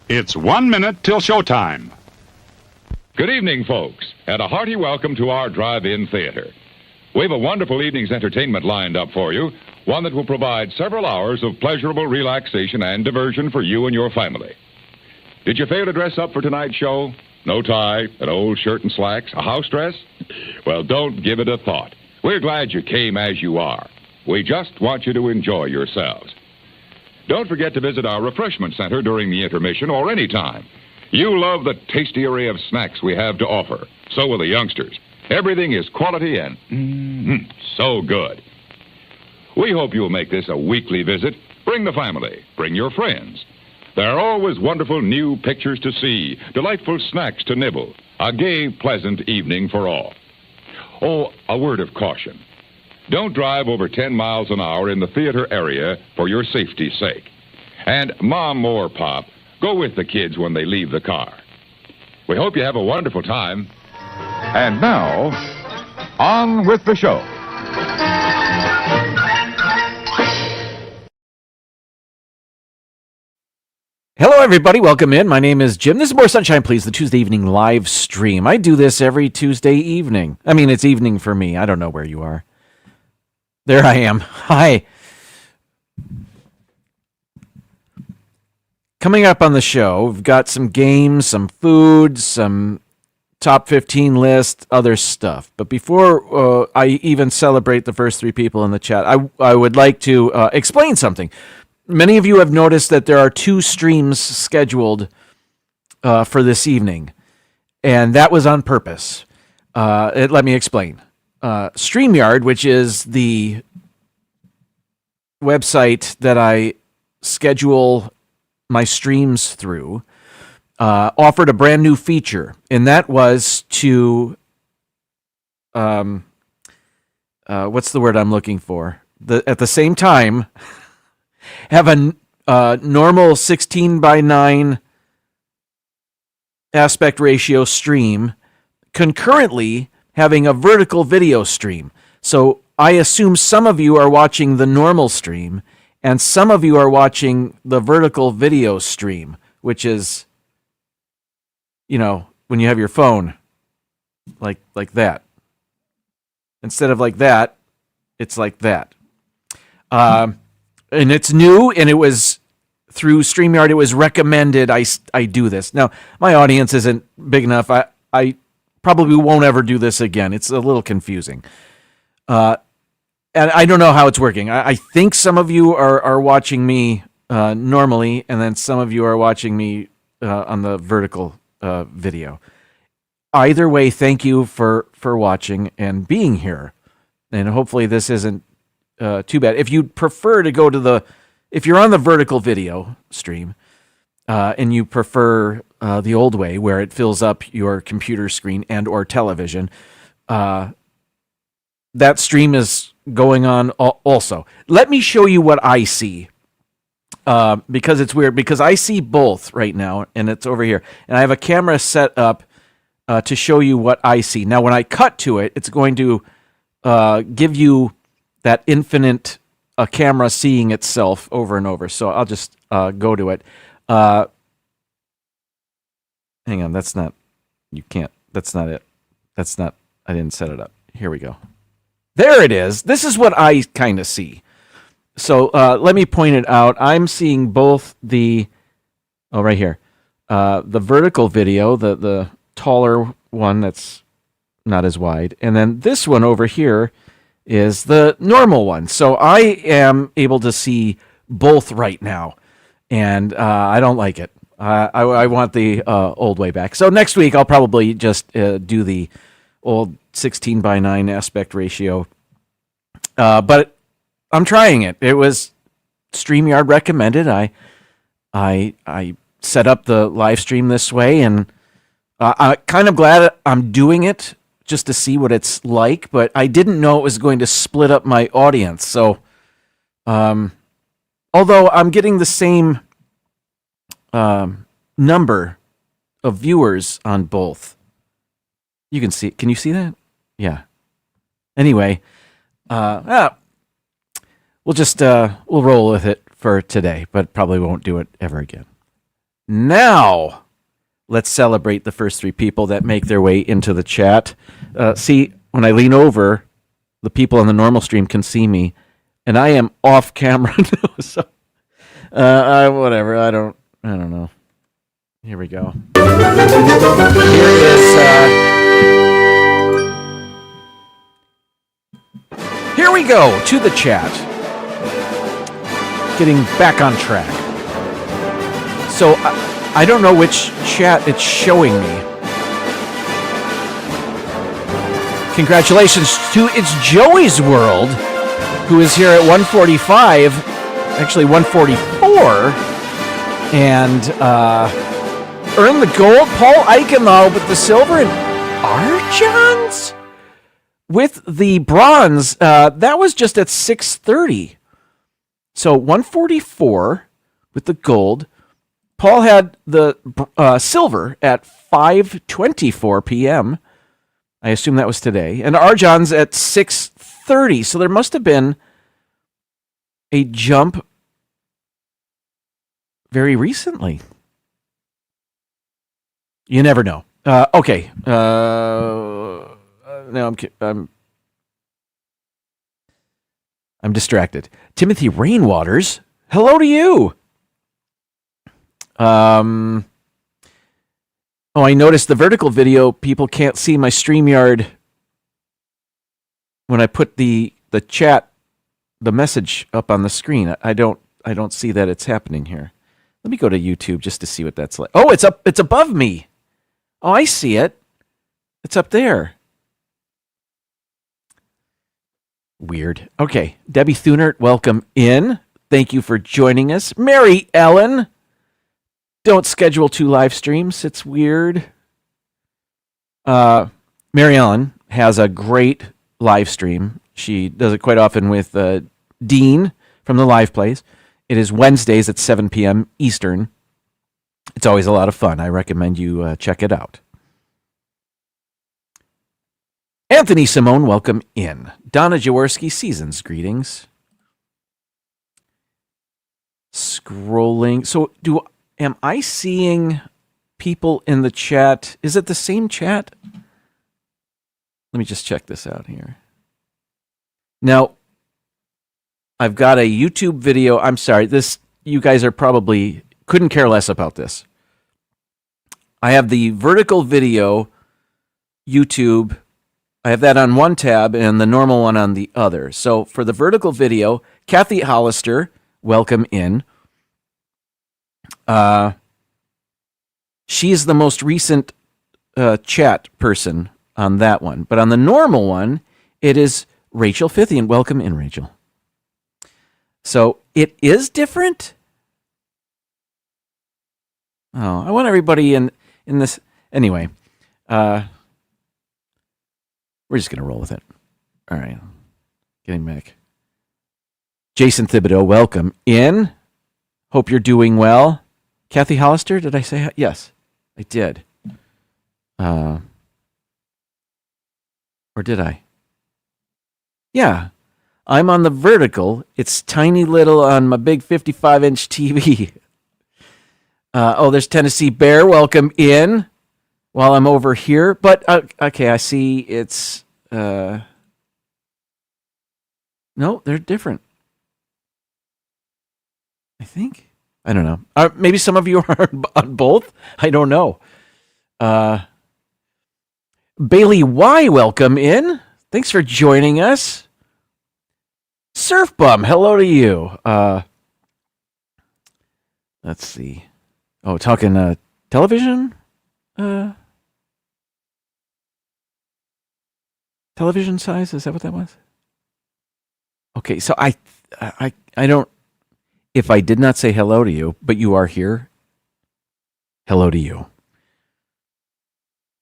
It's 1 minute till showtime. Good evening, folks, and a hearty welcome to our drive-in theater. We have a wonderful evening's entertainment lined up for you, one that will provide several hours of pleasurable relaxation and diversion for you and your family. Did you fail to dress up for tonight's show? No tie, an old shirt and slacks, a house dress? Well, don't give it a thought. We're glad you came as you are. We just want you to enjoy yourselves. Don't forget to visit our refreshment center during the intermission or any time. You love the tasty array of snacks we have to offer. So will the youngsters. Everything is quality and so good. We hope you'll make this a weekly visit. Bring the family. Bring your friends. There are always wonderful new pictures to see, delightful snacks to nibble, a gay, pleasant evening for all. Oh, a word of caution. Don't drive over 10 miles an hour in the theater area for your safety's sake. And Mom or Pop, go with the kids when they leave the car. We hope you have a wonderful time. And now, on with the show. Hello, everybody. Welcome in. My name is Jim. This is More Sunshine, Please, the Tuesday evening live stream. I do this every Tuesday evening. I mean, it's evening for me. I don't know where you are. There I am. Hi. Coming up on the show, we've got some games, some food, some top 15 list, other stuff. But before I even celebrate the first three people in the chat, I would like to explain something. Many of you have noticed that there are two streams scheduled for this evening, and that was on purpose. Let me explain. StreamYard, which is the website that I schedule my streams through, offered a brand new feature, and that was to, what's the word I'm looking for? At the same time, have a normal 16:9 aspect ratio stream concurrently having a vertical video stream. So I assume some of you are watching the normal stream and some of you are watching the vertical video stream, which is, you know, when you have your phone like that. Instead of like that, it's like that. And it's new, and it was through StreamYard. It was recommended I do this. Now, my audience isn't big enough. I probably won't ever do this again. It's a little confusing. And I don't know how it's working. I think some of you are watching me normally, and then some of you are watching me on the vertical video. Either way, thank you for watching and being here. And hopefully this isn't too bad. If you'd prefer to go to if you're on the vertical video stream, and you prefer the old way where it fills up your computer screen and or television, that stream is going on also. Let me show you what I see, because it's weird, because I see both right now, and it's over here. And I have a camera set up to show you what I see. Now, when I cut to it, it's going to give you that infinite camera seeing itself over and over. So I'll just go to it. Hang on, that's not it. I didn't set it up. Here we go. There it is. This is what I kind of see. So let me point it out. I'm seeing both right here, the vertical video, the taller one that's not as wide, and then this one over here is the normal one. So I am able to see both right now, and I don't like it. I want the old way back. So next week I'll probably just do the old 16:9 aspect ratio. But I'm trying it. It was StreamYard recommended. I set up the live stream this way, and I'm kind of glad I'm doing it just to see what it's like, but I didn't know it was going to split up my audience. So, although I'm getting the same number of viewers on both. You can see, can you see that? Yeah. Anyway, we'll just, we'll roll with it for today, but probably won't do it ever again. Now, let's celebrate the first 3 people that make their way into the chat. See, when I lean over, the people on the normal stream can see me, and I am off camera now. So, whatever. I don't know. Here we go. Here we go to the chat. Getting back on track. So I don't know which chat it's showing me. Congratulations to It's Joey's World, who is here at 145, actually 144, and earned the gold. Paul Eichenlau with the silver, and Arjans with the bronze. That was just at 6:30. So 144 with the gold. Paul had the silver at 5:24 p.m. I assume that was today. And Arjan's at 6:30. So there must have been a jump very recently. You never know. Okay. No, I'm distracted. Timothy Rainwaters, hello to you. Oh, I noticed the vertical video. People can't see my StreamYard when I put the chat, the message up on the screen. I don't see that it's happening here. Let me go to YouTube just to see what that's like. Oh, it's up. It's above me. Oh, I see it. It's up there. Weird. Okay. Debbie Thunert, welcome in. Thank you for joining us. Mary Ellen. Don't schedule 2 live streams. It's weird. Mary Ellen has a great live stream. She does it quite often with Dean from the Live Plays. It is Wednesdays at 7 p.m. Eastern. It's always a lot of fun. I recommend you check it out. Anthony Simone, welcome in. Donna Jaworski, seasons greetings. Scrolling. So am I seeing people in the chat? Is it the same chat? Let me just check this out here. Now, I've got a YouTube video. I'm sorry. You guys are probably couldn't care less about this. I have the vertical video YouTube. I have that on one tab and the normal one on the other. So for the vertical video, Kathy Hollister, welcome in. She's the most recent chat person on that one. But on the normal one, it is Rachel Fithian. Welcome in, Rachel. So it is different. Oh, I want everybody in this. Anyway, we're just going to roll with it. All right. Getting back. Jason Thibodeau, welcome in. Hope you're doing well. Kathy Hollister, did I say? Yes, I did. Or did I? Yeah. I'm on the vertical. It's tiny little on my big 55-inch TV. There's Tennessee Bear. Welcome in while I'm over here. But, okay, I see it's... No, they're different. I think. I don't know. Maybe some of you are on both. I don't know. Bailey Y, welcome in. Thanks for joining us. Surf Bum, hello to you. Let's see. Oh, talking television? Television size? Is that what that was? Okay, so I don't... If I did not say hello to you, but you are here, hello to you.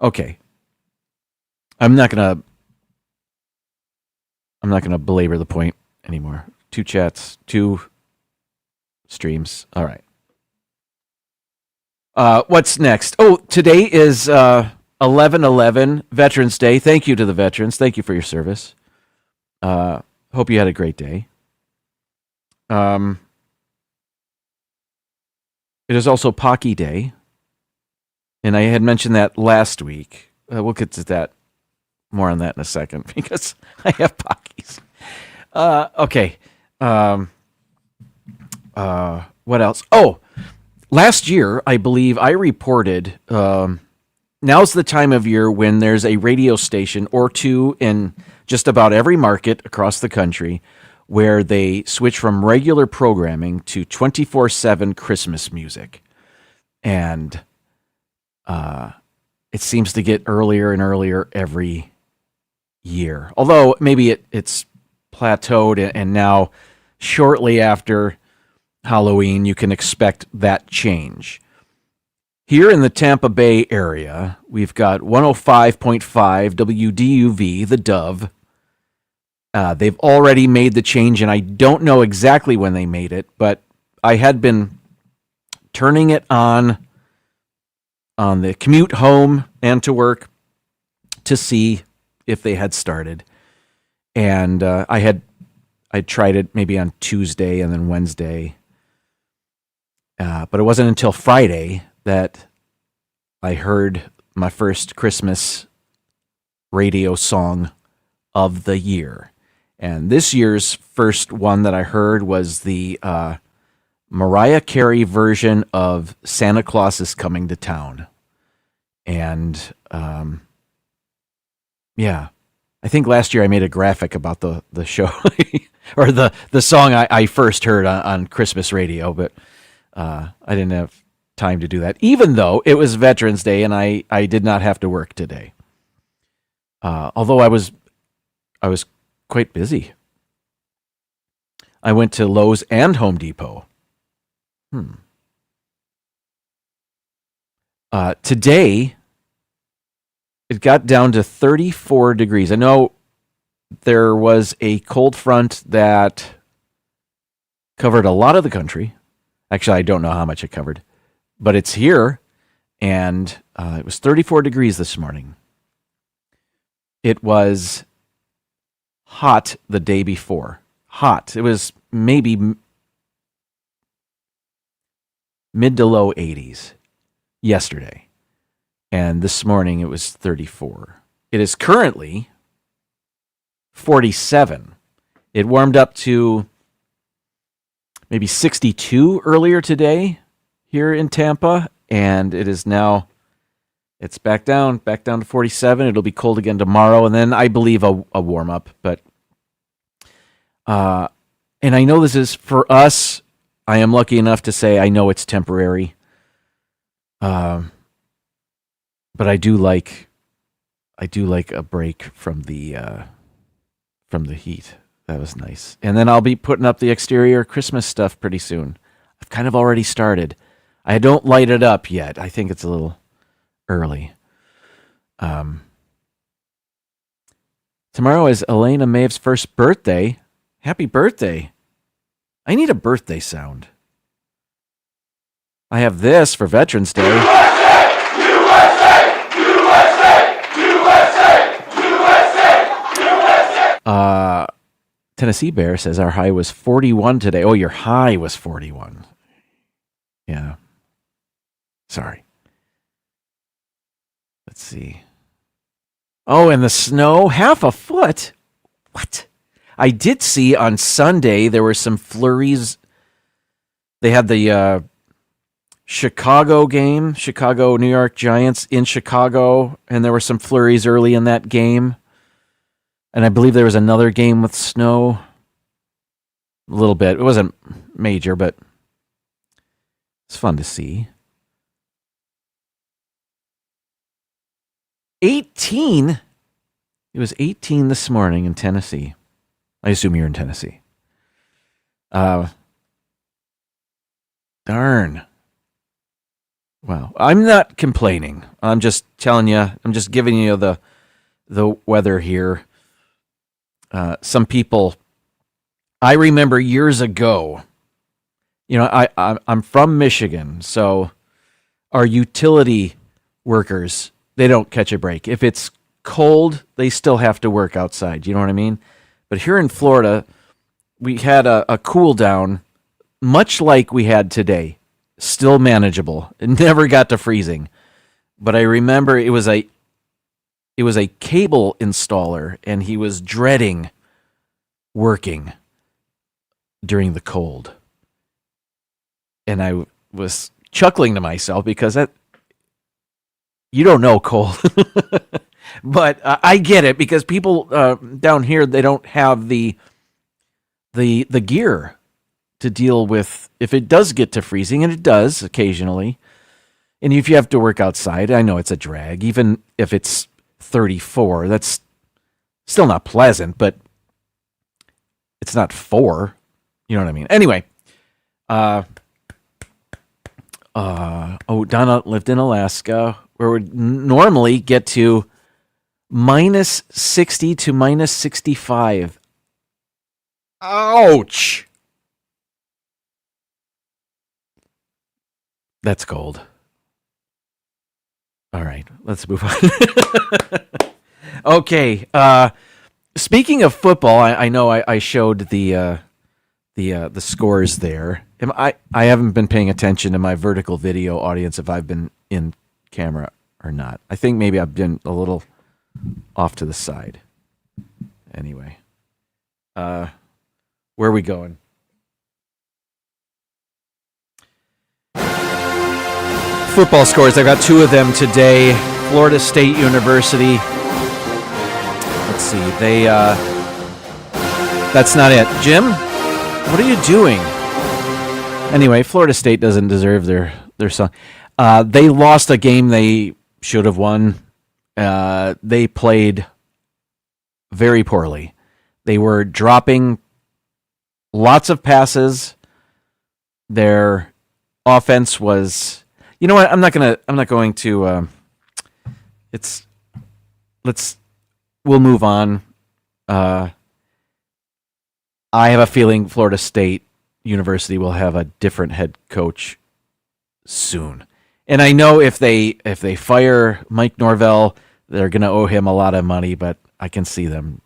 Okay. I'm not gonna belabor the point anymore. 2 chats, 2 streams. All right. What's next? Oh, today is 11/11, Veterans Day. Thank you to the veterans. Thank you for your service. Hope you had a great day. It is also Pocky Day. And I had mentioned that last week. We'll get to that, more on that in a second, because I have Pockies. Okay. What else? Oh, last year, I believe I reported, now's the time of year when there's a radio station or two in just about every market across the country where they switch from regular programming to 24/7 Christmas music. And it seems to get earlier and earlier every year. Although maybe it's plateaued, and now shortly after Halloween, you can expect that change. Here in the Tampa Bay area, we've got 105.5 WDUV, the Dove. They've already made the change, and I don't know exactly when they made it, but I had been turning it on the commute home and to work to see if they had started. And I tried it maybe on Tuesday and then Wednesday. But it wasn't until Friday that I heard my first Christmas radio song of the year. And this year's first one that I heard was the Mariah Carey version of Santa Claus is Coming to Town. And yeah, I think last year I made a graphic about the show or the song I first heard on Christmas radio, but I didn't have time to do that, even though it was Veterans Day and I did not have to work today. Although I was quite busy. I went to Lowe's and Home Depot. Today, it got down to 34 degrees. I know there was a cold front that covered a lot of the country. Actually, I don't know how much it covered, but it's here, and it was 34 degrees this morning. It was hot the day before. Hot. It was maybe mid to low 80s yesterday. And this morning it was 34. It is currently 47. It warmed up to maybe 62 earlier today here in Tampa, and it is now, it's back down to 47. It'll be cold again tomorrow, and then I believe a warm up. But and I know this is for us. I am lucky enough to say I know it's temporary. But I do like a break from the heat. That was nice. And then I'll be putting up the exterior Christmas stuff pretty soon. I've kind of already started. I don't light it up yet. I think it's a little early. Tomorrow is Elena Maeve's first birthday. Happy birthday. I need a birthday sound. I have this for Veterans Day. USA! USA! USA! USA! USA! Tennessee Bear says our high was 41 today. Oh, your high was 41. Yeah. Sorry. Let's see. Oh, and the snow, half a foot. What? I did see on Sunday there were some flurries. They had the Chicago game, Chicago New York Giants in Chicago, and there were some flurries early in that game. And I believe there was another game with snow. A little bit. It wasn't major, but it's fun to see. 18. It was 18 this morning in Tennessee. I assume you're in Tennessee. Darn. Wow. I'm not complaining. I'm just telling you. I'm just giving you the weather here. Some people, I remember years ago, you know, I'm from Michigan, so our utility workers, they don't catch a break. If it's cold, they still have to work outside. You know what I mean? But here in Florida, we had a cool down, much like we had today. still manageable. It never got to freezing. But I remember it was a cable installer, and he was dreading working during the cold. And I was chuckling to myself because you don't know cold. But I get it, because people down here, they don't have the gear to deal with if it does get to freezing, and it does occasionally. And if you have to work outside, I know it's a drag. Even if it's 34, that's still not pleasant, but it's not 4. You know what I mean? Anyway, Donna lived in Alaska, where we normally get to minus 60 to minus 65. Ouch! That's cold. All right, let's move on. Okay. Speaking of football, I know I showed the scores there. I haven't been paying attention to my vertical video audience, if I've been in camera or not. I think maybe I've been a little off to the side. Anyway, where are we going? Football scores. I got 2 of them today. Florida State University. Let's see. That's not it. Jim, what are you doing? Anyway, Florida State doesn't deserve their song. They lost a game they should have won. They played very poorly. They were dropping lots of passes. Their offense was, you know what? I'm not going to. We'll move on. I have a feeling Florida State University will have a different head coach soon. And I know if they fire Mike Norvell, they're going to owe him a lot of money, but I can see them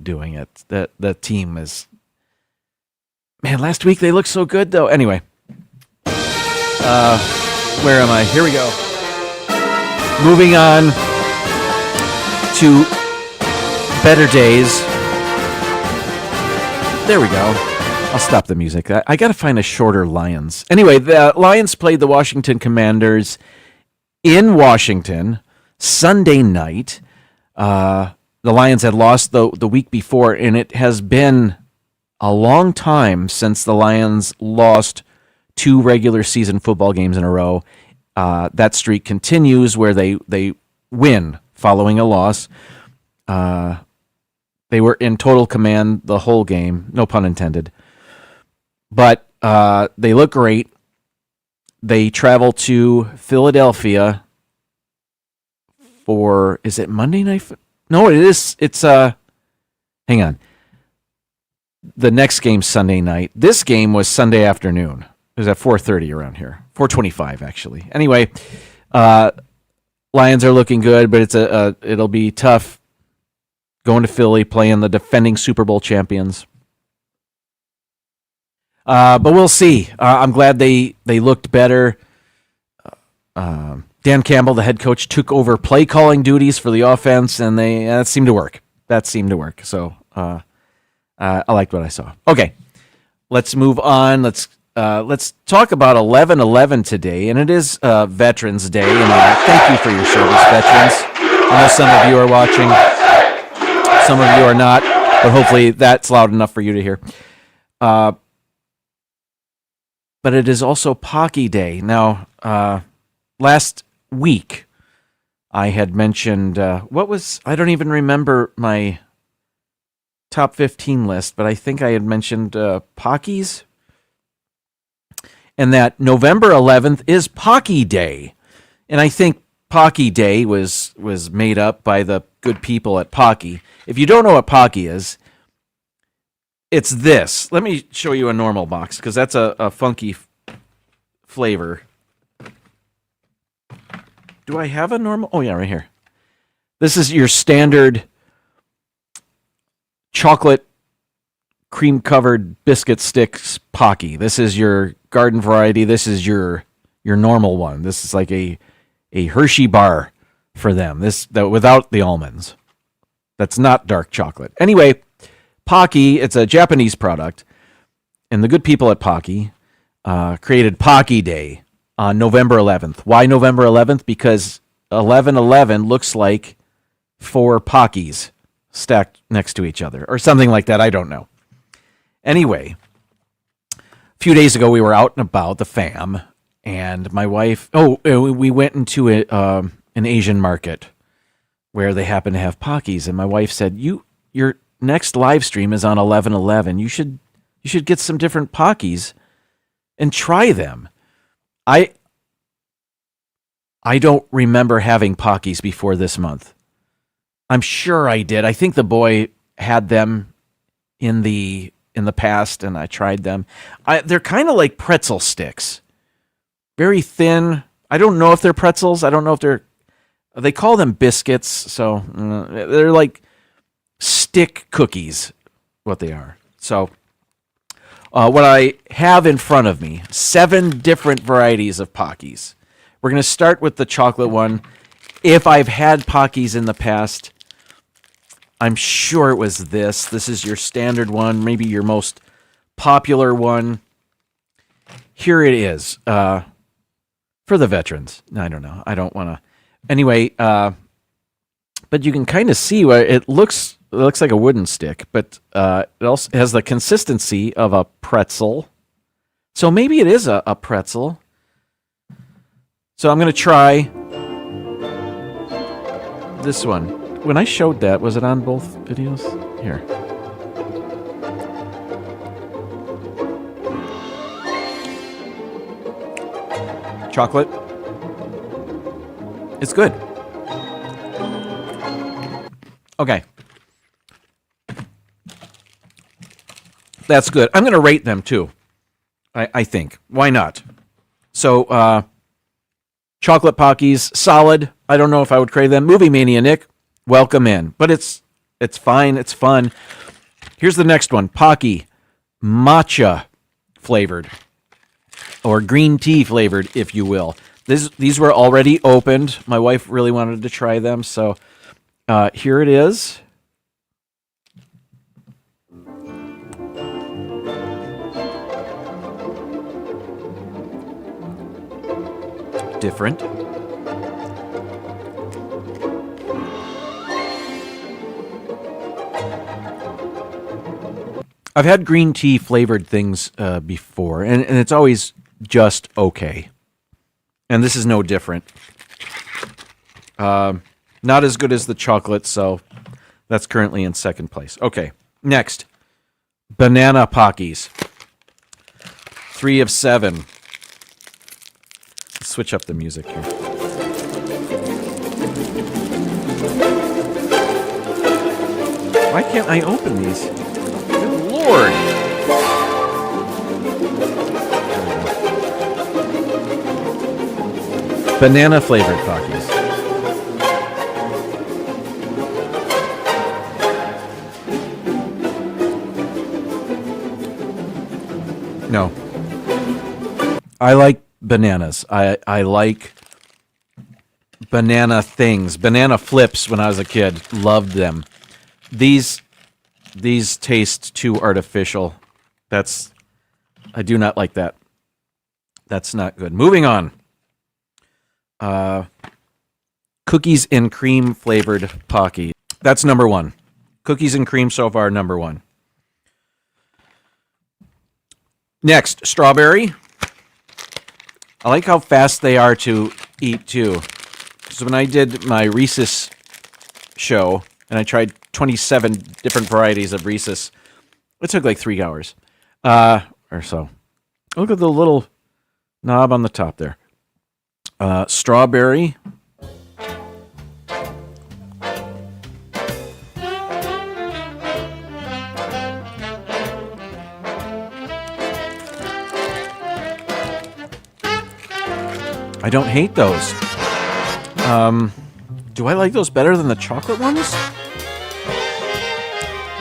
doing it. The team is, man, last week they looked so good though. Anyway, where am I? Here we go. Moving on to better days. There we go. I'll stop the music. I got to find a shorter Lions. Anyway, the Lions played the Washington Commanders in Washington Sunday night. The Lions had lost the week before, and it has been a long time since the Lions lost 2 regular season football games in a row. That streak continues where they win following a loss. They were in total command the whole game, no pun intended. But they look great. They travel to Philadelphia for, is it Monday night? No, it is. It's hang on. The next game's Sunday night. This game was Sunday afternoon. It was at 4:30 around here. 4:25 actually. Anyway, Lions are looking good, but it'll be tough going to Philly, playing the defending Super Bowl champions. But we'll see. I'm glad they looked better. Dan Campbell, the head coach, took over play calling duties for the offense, and that seemed to work. So I liked what I saw. Okay, let's move on. Let's talk about 11/11 today, and it is Veterans Day. And thank you for your service, veterans. I know some of you are watching, some of you are not, but hopefully that's loud enough for you to hear. But it is also Pocky Day. Now, last week, I had mentioned, I don't even remember my top 15 list, but I think I had mentioned Pockies. And that November 11th is Pocky Day. And I think Pocky Day was made up by the good people at Pocky. If you don't know what Pocky is, it's this. Let me show you a normal box, because that's a funky flavor. Do I have a normal? Oh, yeah, right here. This is your standard chocolate cream-covered biscuit sticks Pocky. This is your garden variety. This is your your normal one. This is like a Hershey bar for them. That without the almonds. That's not dark chocolate. Anyway, Pocky, it's a Japanese product, and the good people at Pocky created Pocky Day on November 11th. Why November 11th? Because 11/11 looks like 4 Pockies stacked next to each other, or something like that. I don't know. Anyway, a few days ago, we were out and about, the fam, and my wife, we went into an Asian market where they happen to have Pockies, and my wife said, your next live stream is on 11/11. You should get some different Pockies and try them. I don't remember having Pockies before this month. I'm sure I did. I think the boy had them in the past, and I tried them. They're kind of like pretzel sticks. Very thin. I don't know if they're pretzels. I don't know if they call them biscuits, so they're like stick cookies, what they are. So what I have in front of me, 7 different varieties of Pockies. We're going to start with the chocolate one. If I've had Pockies in the past, I'm sure it was this. This is your standard one, maybe your most popular one. Here it is. For the veterans. I don't know. I don't want to. Anyway, but you can kind of see where it looks like a wooden stick, but it also has the consistency of a pretzel. So maybe it is a pretzel. So I'm going to try this one. When I showed that, was it on both videos? Here. Chocolate. It's good. Okay. That's good. I'm going to rate them too. I think. Why not? So, chocolate Pockies, solid. I don't know if I would crave them. Movie Mania, Nick, welcome in. But it's fine. It's fun. Here's the next one. Pocky, matcha flavored. Or green tea flavored, if you will. These were already opened. My wife really wanted to try them, so here it is. Different. I've had green tea flavored things before, and it's always just okay. And this is no different. Not as good as the chocolate, so that's currently in second place. Okay, next. Banana Pockies. 3 of 7. Let's switch up the music here. Why can't I open these? Good Lord. Banana flavored Pockies. No. I like bananas. I like banana things. Banana flips when I was a kid. Loved them. These taste too artificial. I do not like that. That's not good. Moving on. Cookies and cream flavored Pocky. That's number 1. Cookies and cream so far, number 1. Next, strawberry. I like how fast they are to eat too. So when I did my Reese's show and I tried 27 different varieties of Reese's, it took like 3 hours or so. Look at the little knob on the top there. Strawberry. I don't hate those. Do I like those better than the chocolate ones?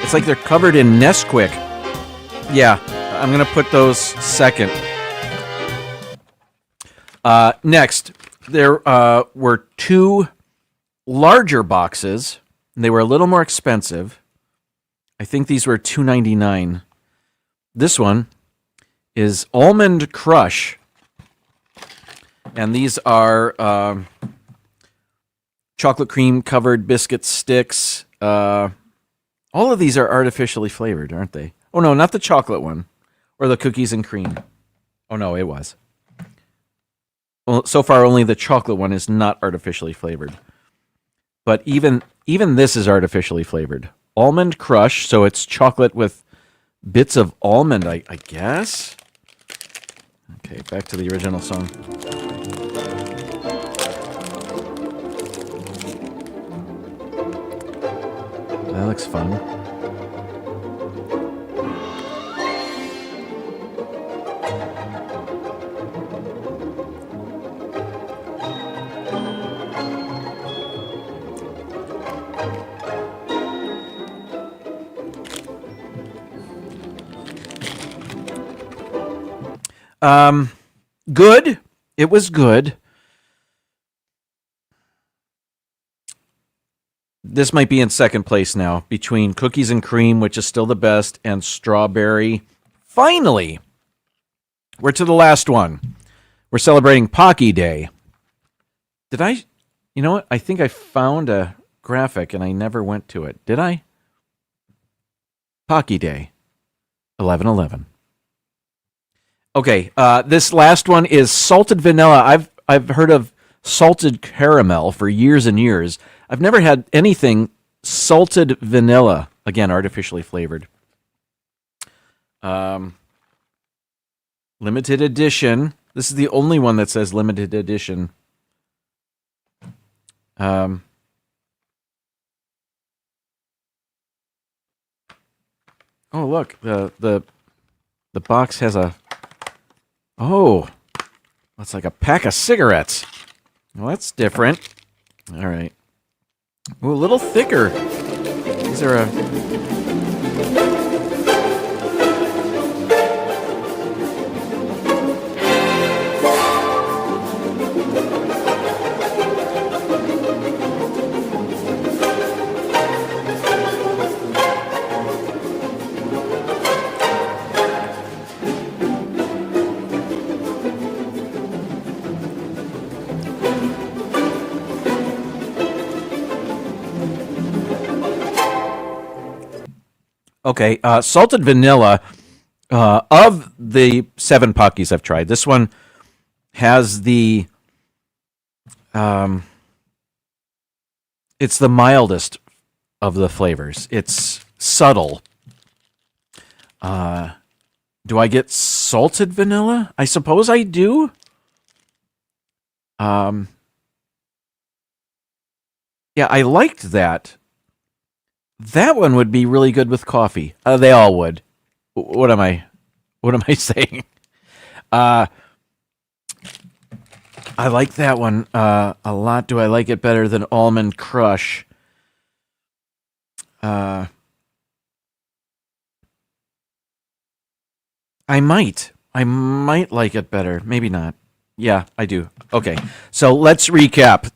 It's like they're covered in Nesquik. Yeah, I'm going to put those second. Next, there were two larger boxes. And they were a little more expensive. I think these were $2.99. This one is Almond Crush. And these are chocolate cream covered biscuit sticks. All of these are artificially flavored, aren't they? Oh, no, not the chocolate one. Or the cookies and cream. Oh, no, it was. Well, so far, only the chocolate one is not artificially flavored. But even this is artificially flavored. Almond Crush, so it's chocolate with bits of almond, I guess. Okay, back to the original song. That looks fun. Good. It was good. This might be in second place now, between cookies and cream, which is still the best, and strawberry. Finally, we're to the last one. We're celebrating Pocky Day. Did I? You know what? I think I found a graphic and I never went to it. Did I? Pocky Day, 11/11. Okay, this last one is salted vanilla. I've heard of salted caramel for years and years. I've never had anything salted vanilla. Again, artificially flavored. Limited edition. This is the only one that says limited edition. Oh, look, the box has a... Oh, that's like a pack of cigarettes. Well, that's different. All right. Ooh, a little thicker. These are okay, salted vanilla. Of the 7 Pockies I've tried, this one has the it's the mildest of the flavors. It's subtle. Do I get salted vanilla? I suppose I do. Yeah, I liked that. That one would be really good with coffee. They all would. What am I saying? I like that one a lot. Do I like it better than Almond Crush? I might like it better. Maybe not. Yeah, I do. Okay, so let's recap.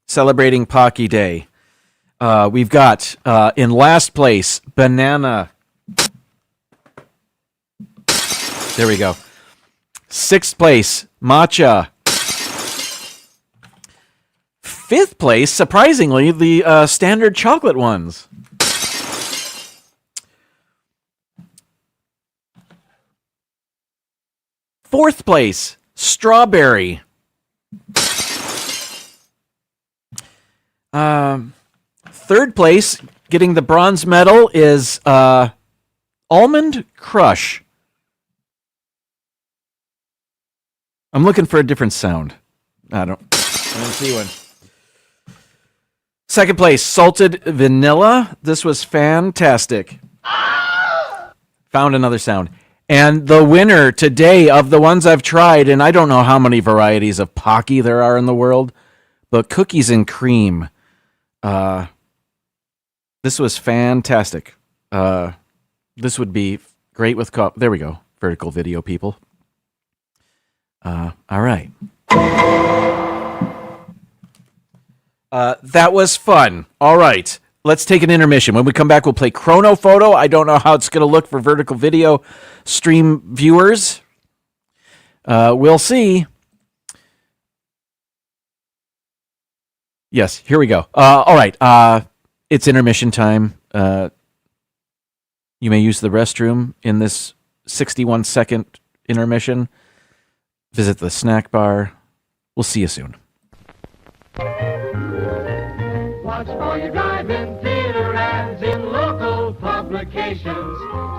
Celebrating Pocky Day. We've got in last place banana. There we go. 6th place matcha. 5th place, surprisingly, the standard chocolate ones. 4th place, strawberry. 3rd place, getting the bronze medal, is Almond Crush. I'm looking for a different sound. I don't see one. 2nd place, salted vanilla. This was fantastic. Found another sound. And the winner today of the ones I've tried, and I don't know how many varieties of Pocky there are in the world, but cookies and cream. This was fantastic. This would be great with there we go. Vertical video, people. All right. That was fun. All right. Let's take an intermission. When we come back, we'll play Chrono Photo. I don't know how it's going to look for vertical video stream viewers. We'll see. Yes, here we go. All right. It's intermission time. You may use the restroom in this 61-second intermission. Visit the snack bar. We'll see you soon. Watch for your drive-in theater ads in local publications,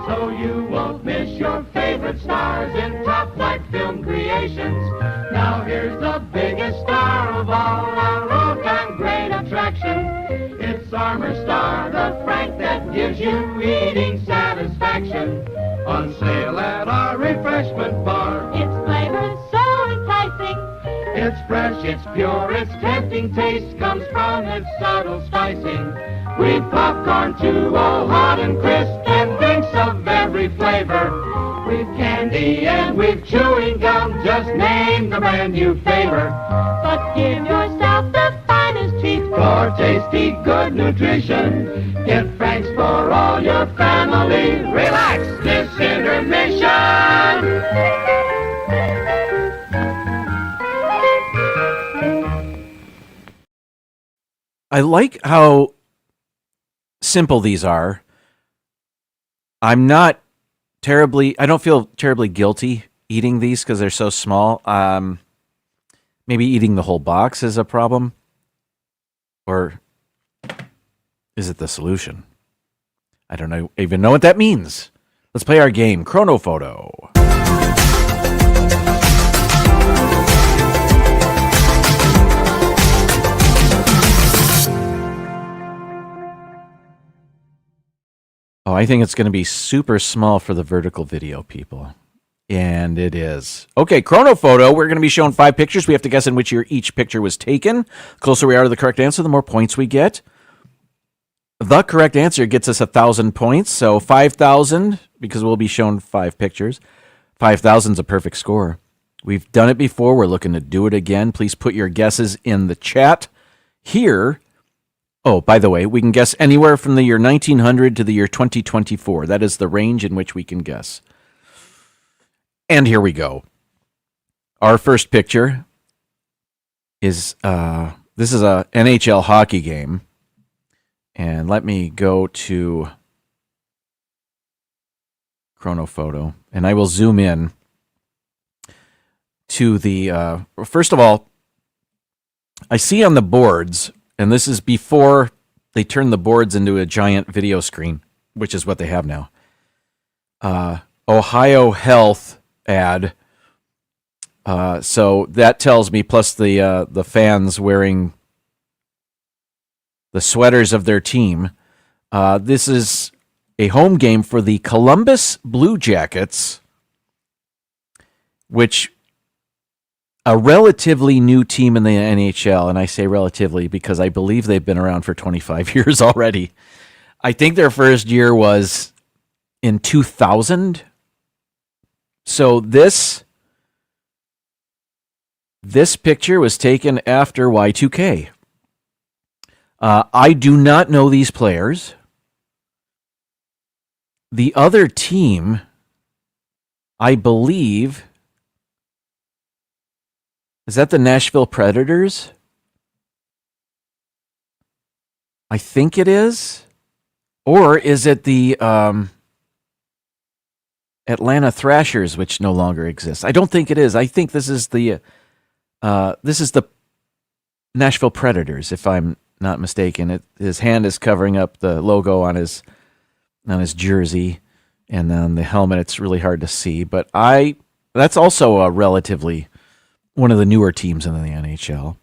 so you won't miss your favorite stars in top-flight film creations. Now here's the biggest star of all, our all-time great attraction. It's Armour Star, the frank that gives you eating satisfaction. On sale at our refreshment bar. Its flavor is so enticing. It's fresh, it's pure, its tempting taste comes from its subtle spicing. We've popcorn too, all hot and crisp, and drinks of every flavor. We've candy and we've chewing gum, just name the brand you favor. But give yourself the finest treat For tasty, good nutrition, get Frank's for all your family. Relax this intermission. I like how simple these are. I don't feel terribly guilty eating these because they're so small. Maybe eating the whole box is a problem. Or is it the solution? I don't even know what that means. Let's play our game, Chrono Photo. Oh, I think it's going to be super small for the vertical video people. And it is. Okay, Chrono Photo. We're going to be shown 5 pictures. We have to guess in which year each picture was taken. The closer we are to the correct answer, the more points we get. The correct answer gets us 1,000 points. So 5,000, because we'll be shown 5 pictures. 5,000 is a perfect score. We've done it before. We're looking to do it again. Please put your guesses in the chat here. Oh, by the way, we can guess anywhere from the year 1900 to the year 2024. That is the range in which we can guess. And here we go. Our first picture is, this is a NHL hockey game. And let me go to Chrono Photo. And I will zoom in to the, first of all, I see on the boards, and this is before they turn the boards into a giant video screen, which is what they have now. Ohio Health ad. So that tells me, plus the fans wearing the sweaters of their team. This is a home game for the Columbus Blue Jackets, which a relatively new team in the NHL, and I say relatively because I believe they've been around for 25 years already. I think their first year was in 2000. So this picture was taken after Y2K. I do not know these players. The other team, I believe, is that the Nashville Predators? I think it is. Or is it the Atlanta Thrashers, which no longer exists? I don't think it is. I think this is the Nashville Predators, if I'm not mistaken. His hand is covering up the logo on his jersey, and on the helmet it's really hard to see. But that's also a relatively one of the newer teams in the NHL.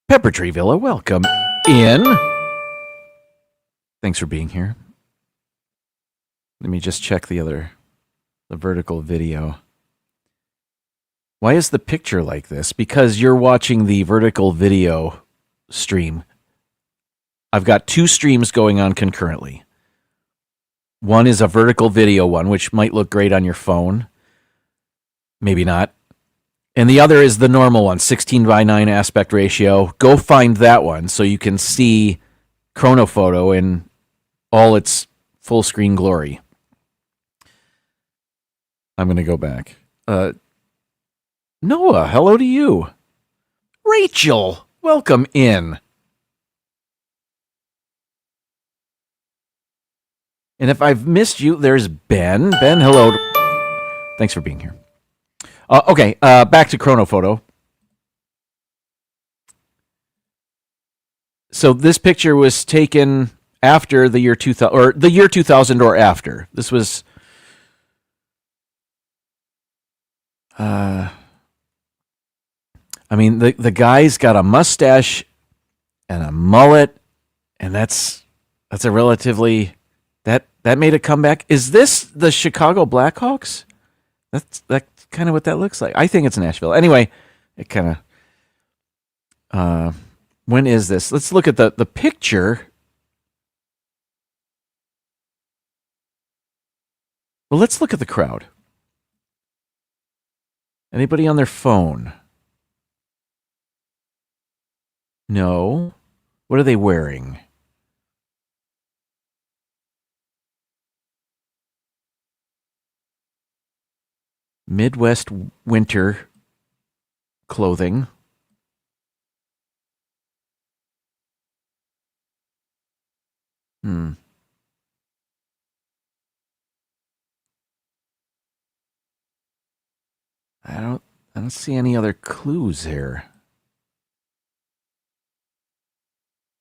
Pepper Tree Villa, welcome in. Thanks for being here. Let me just check the vertical video. Why is the picture like this? Because you're watching the vertical video stream. I've got 2 streams going on concurrently. One is a vertical video one, which might look great on your phone. Maybe not. And the other is the normal one, 16:9 aspect ratio. Go find that one so you can see Chronophoto in all its full screen glory. I'm going to go back. Noah, hello to you. Rachel, welcome in. And if I've missed you, there's Ben. Ben, hello. Thanks for being here. Okay, back to Chronophoto. So this picture was taken after the year 2000, or the year 2000 or after. This was... I mean, the guy's got a mustache and a mullet, and that's a relatively... That made a comeback. Is this the Chicago Blackhawks? That's kind of what that looks like. I think it's Nashville. Anyway, it kind of... when is this? Let's look at the picture. Well, let's look at the crowd. Anybody on their phone? No. What are they wearing? Midwest winter clothing. I don't see any other clues here.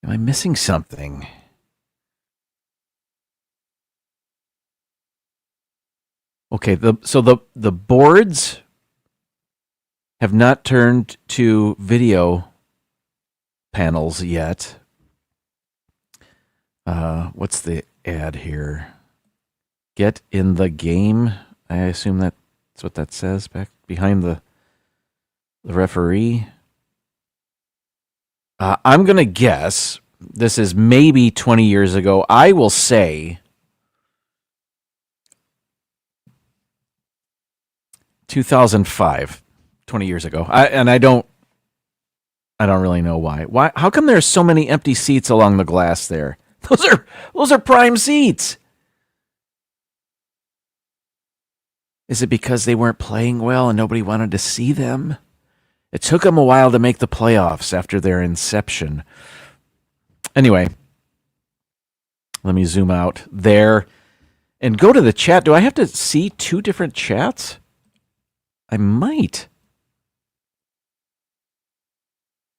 Am I missing something? Okay, so the boards have not turned to video panels yet. What's the ad here? Get in the game. I assume that's what that says back behind the referee. I'm going to guess this is maybe 20 years ago. I will say 2005, 20 years ago. I don't really know why. Why? How come there's so many empty seats along the glass there? Those are prime seats. Is it because they weren't playing well and nobody wanted to see them? It took them a while to make the playoffs after their inception. Anyway, let me zoom out there and go to the chat. Do I have to see two different chats? I might.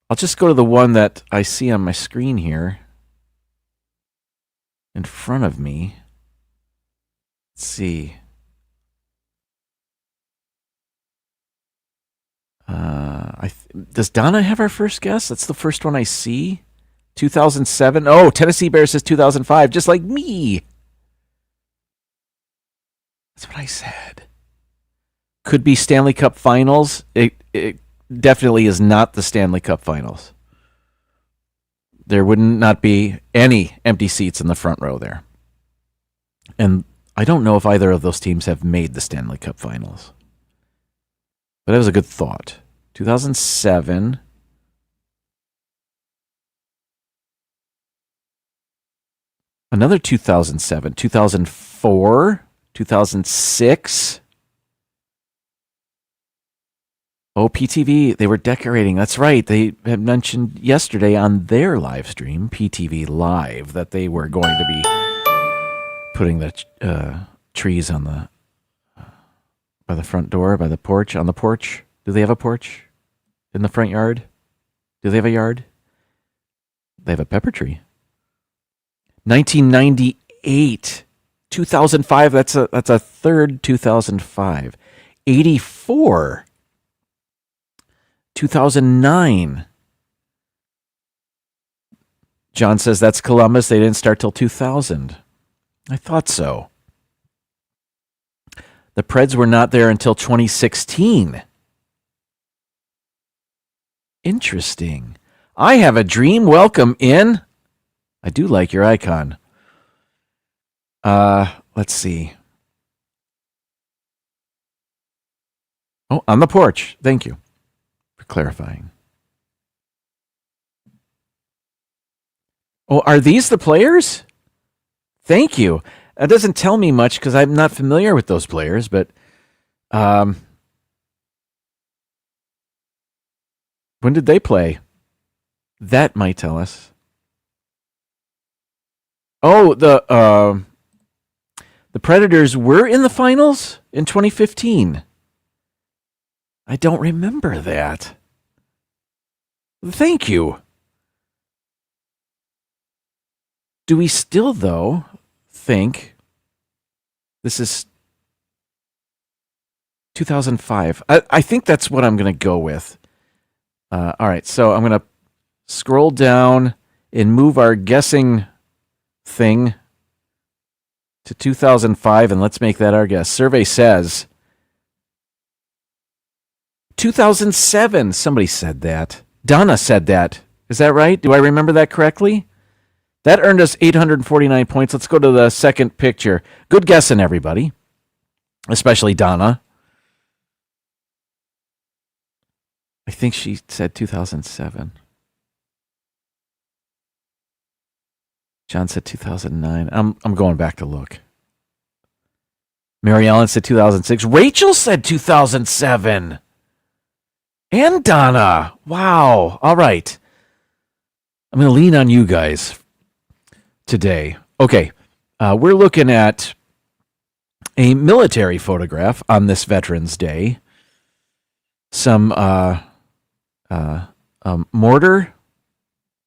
I'll just go to the one that I see on my screen here in front of me. Let's see. Does Donna have our first guess? That's the first one I see. 2007. Oh, Tennessee Bears says 2005, just like me. That's what I said. Could be Stanley Cup Finals. It definitely is not the Stanley Cup Finals. There would not be any empty seats in the front row there. And I don't know if either of those teams have made the Stanley Cup Finals. But that was a good thought. 2007. Another 2007. 2004. 2006. Oh, PTV, they were decorating. That's right. They had mentioned yesterday on their live stream, PTV Live, that they were going to be putting the trees on the by the front door, by the porch, on the porch. Do they have a porch in the front yard? Do they have a yard? They have a pepper tree. 1998, 2005. That's a third 2005. 84. 2009. John says that's Columbus. They didn't start till 2000. I thought so. The Preds were not there until 2016. Interesting. I have a dream. Welcome in. I do like your icon. Let's see. Oh, on the porch. Thank you for clarifying. Oh, are these the players? Thank you. That doesn't tell me much because I'm not familiar with those players, but when did they play? That might tell us. Oh, the Predators were in the finals in 2015. I don't remember that. Thank you. Do we still, though, think this is 2005? I think that's what I'm going to go with. All right, so I'm going to scroll down and move our guessing thing to 2005, and let's make that our guess. Survey says 2007. Somebody said that. Donna said that. Is that right? Do I remember that correctly? That earned us 849 points. Let's go to the second picture. Good guessing, everybody, especially Donna. I think she said 2007. John said 2009. I'm going back to look. Mary Ellen said 2006. Rachel said 2007. And Donna. Wow. All right. I'm going to lean on you guys today. Okay. We're looking at a military photograph on this Veterans Day. Some mortar.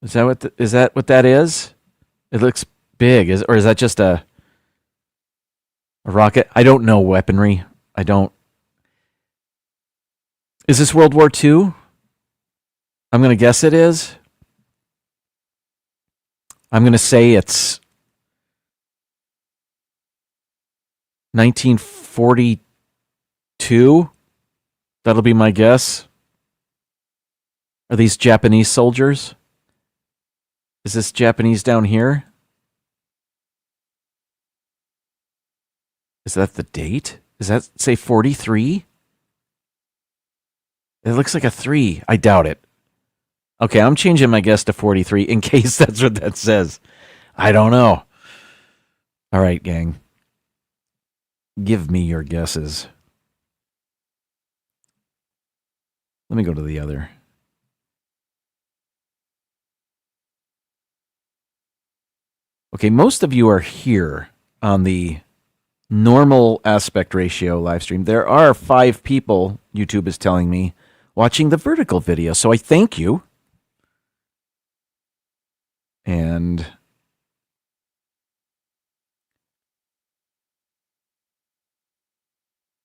Is that what that is? It looks big. Or is that just a rocket? I don't know weaponry. I don't. Is this World War II? I'm going to guess it is. I'm going to say it's 1942. That'll be my guess. Are these Japanese soldiers? Is this Japanese down here? Is that the date? Does that say 43? It looks like a 3. I doubt it. Okay, I'm changing my guess to 43 in case that's what that says. I don't know. All right, gang. Give me your guesses. Let me go to the other. Okay, most of you are here on the normal aspect ratio live stream. There are 5 people, YouTube is telling me, watching the vertical video. So I thank you. And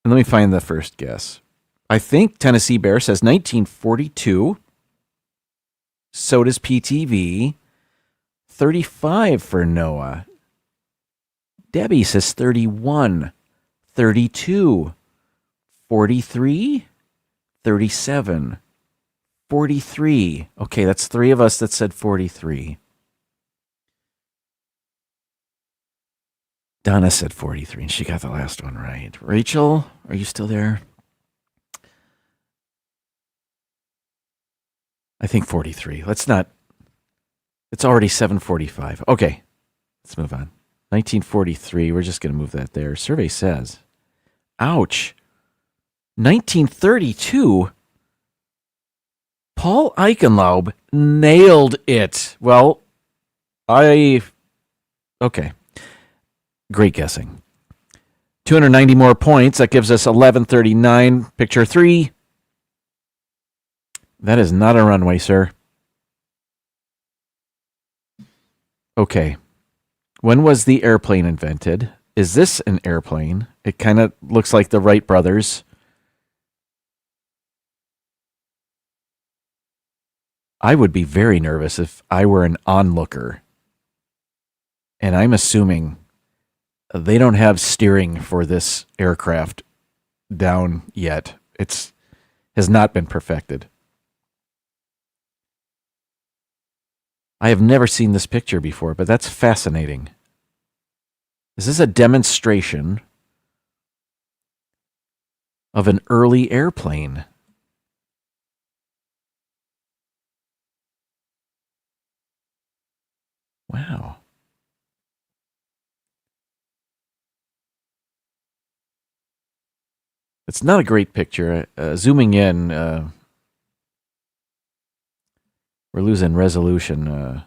let me find the first guess. I think Tennessee Bear says 1942. So does PTV. 35 for Noah. Debbie says 31. 32. 43. 37. 43. Okay, that's 3 of us that said 43. Donna said 43, and she got the last one right. Rachel, are you still there? I think 43. Let's not. It's already 7:45. Okay, let's move on. 1943. We're just going to move that there. Survey says, ouch. 1932. Paul Eichenlaub nailed it. Well, okay. Great guessing. 290 more points. That gives us 1139. Picture 3. That is not a runway, sir. Okay. When was the airplane invented? Is this an airplane? It kind of looks like the Wright brothers. I would be very nervous if I were an onlooker. And I'm assuming they don't have steering for this aircraft down yet. It has not been perfected. I have never seen this picture before, but that's fascinating. Is this a demonstration? of an early airplane. Wow. It's not a great picture. Zooming in, we're losing resolution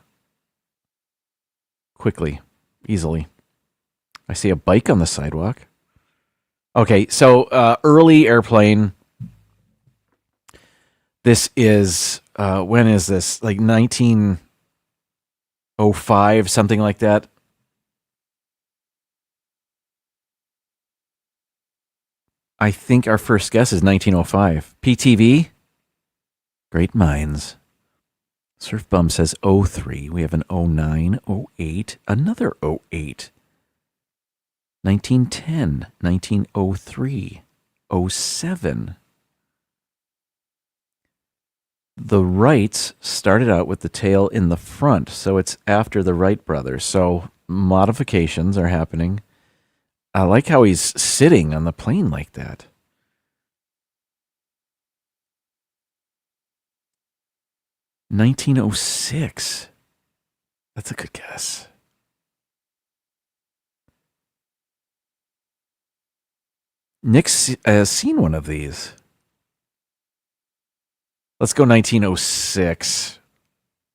quickly, easily. I see a bike on the sidewalk. Okay, so early airplane. This is, when is this? Like 1905, something like that. I think our first guess is 1905. PTV? Great minds. Surf Bum says 03. We have an 09, 08, another 08. 1910, 1903, 07. The Wrights started out with the tail in the front, so it's after the Wright brothers. So modifications are happening. I like how he's sitting on the plane like that. $1906. That's a good guess. Nick's seen one of these. Let's go 1906.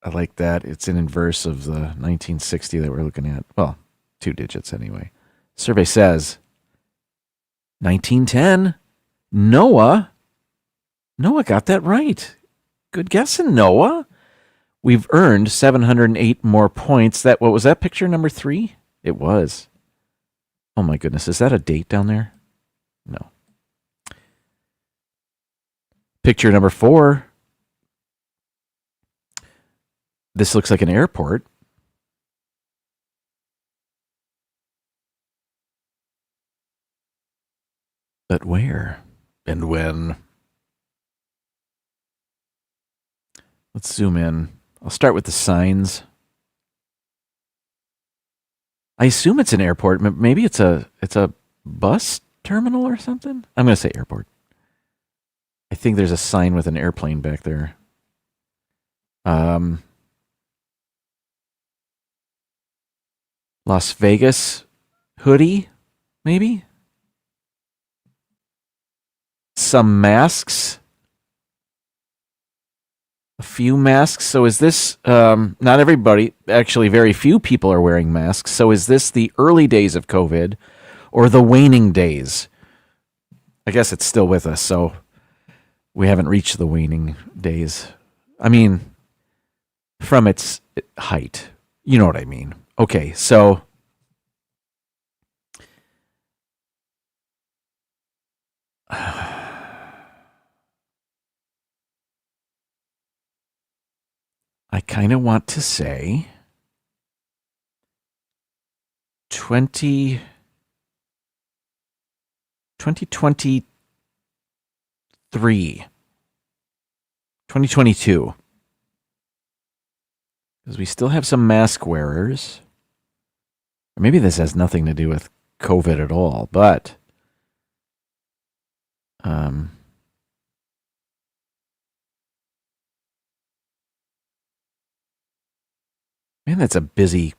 I like that. It's in inverse of the 1960 that we're looking at. Well, 2 digits anyway. Survey says 1910. Noah got that right. Good guessing, Noah. We've earned 708 more points. What was that picture number 3? It was. Oh my goodness. Is that a date down there? No. Picture number 4. This looks like an airport. But where and when? Let's zoom in. I'll start with the signs. I assume it's an airport. Maybe it's a bus terminal or something. I'm going to say airport. I think there's a sign with an airplane back there. Las Vegas hoodie, maybe? Some masks. A few masks. So is this, not everybody, actually very few people are wearing masks. So is this the early days of COVID or the waning days? I guess it's still with us, so we haven't reached the waning days. I mean, from its height. You know what I mean. Okay, so I kind of want to say 2022. Because we still have some mask wearers. Or maybe this has nothing to do with COVID at all, but man, that's a busy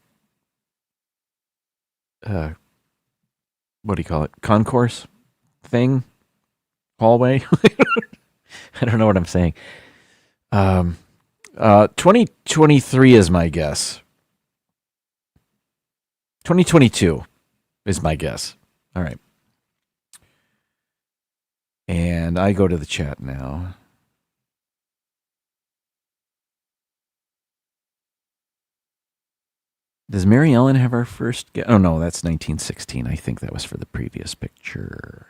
what do you call it? Concourse thing? Hallway? I don't know what I'm saying. 2023 is my guess. 2022 is my guess. All right. And I go to the chat now. Does Mary Ellen have our first guess? Oh, no, that's 1916. I think that was for the previous picture.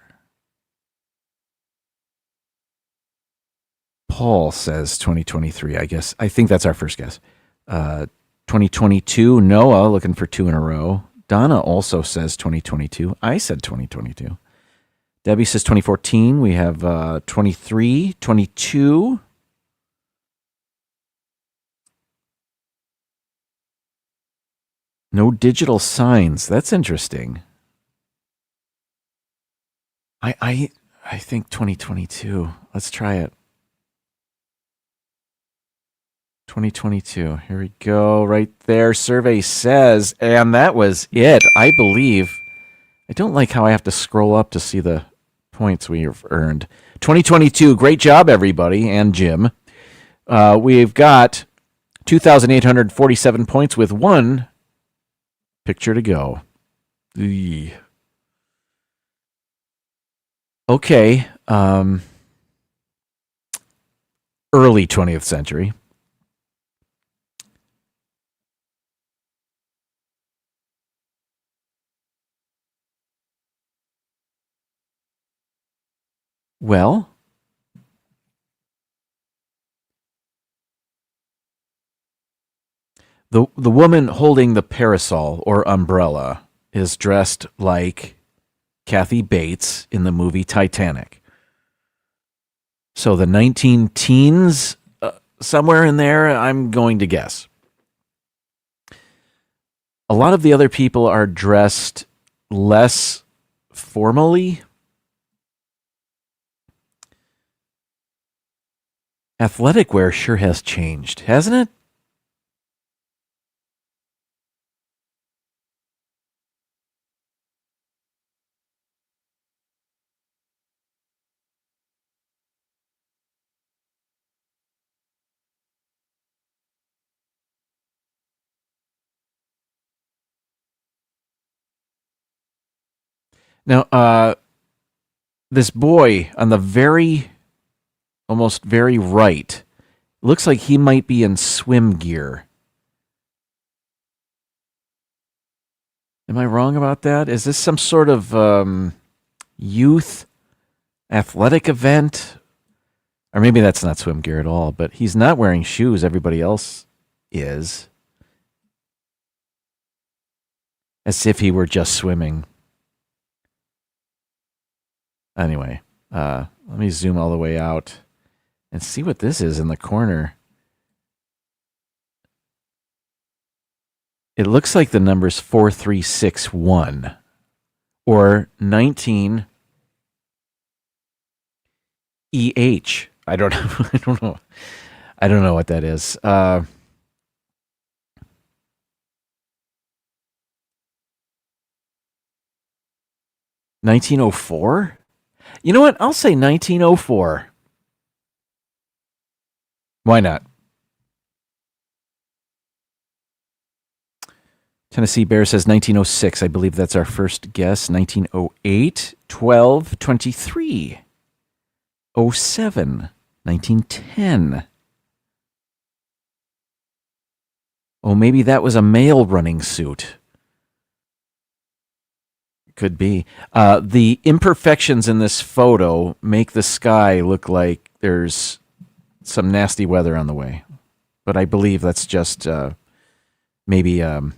Paul says 2023, I guess. I think that's our first guess. 2022, Noah looking for 2 in a row. Donna also says 2022. I said 2022. Debbie says 2014. We have 23, 22. No digital signs. That's interesting. I think 2022. Let's try it. 2022. Here we go. Right there. Survey says, and that was it, I believe. I don't like how I have to scroll up to see the points we've earned. 2022. Great job, everybody, and Jim. We've got 2,847 points with one picture to go. Eey. Okay. Early 20th century. Well, the woman holding the parasol or umbrella is dressed like Kathy Bates in the movie Titanic. So the 19 teens, somewhere in there, I'm going to guess. A lot of the other people are dressed less formally. Athletic wear sure has changed, hasn't it? Now, this boy on the almost very right, looks like he might be in swim gear. Am I wrong about that? Is this some sort of youth athletic event? Or maybe that's not swim gear at all, but he's not wearing shoes. Everybody else is. As if he were just swimming. Anyway, let me zoom all the way out and see what this is in the corner. It looks like the number's 4361 or 19 EH. I don't know. I don't know what that is. 1904? You know what? I'll say 1904. Why not? Tennessee Bear says 1906. I believe that's our first guess. 1908, 12, 23, 07, 1910. Oh, maybe that was a male running suit. Could be. The imperfections in this photo make the sky look like there's some nasty weather on the way. But I believe that's just maybe an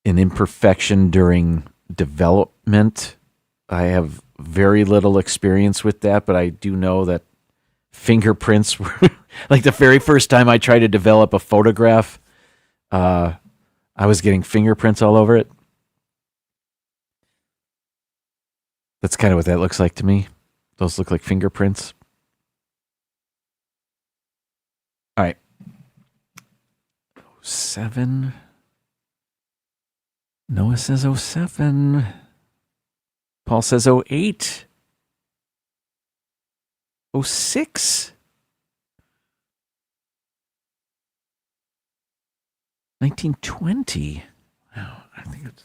imperfection during development. I have very little experience with that, but I do know that fingerprints were like the very first time I tried to develop a photograph, I was getting fingerprints all over it. That's kind of what that looks like to me. Those look like fingerprints. All right. 07. Noah says 07. Paul says 08. 06. 1920. Wow, I think it's...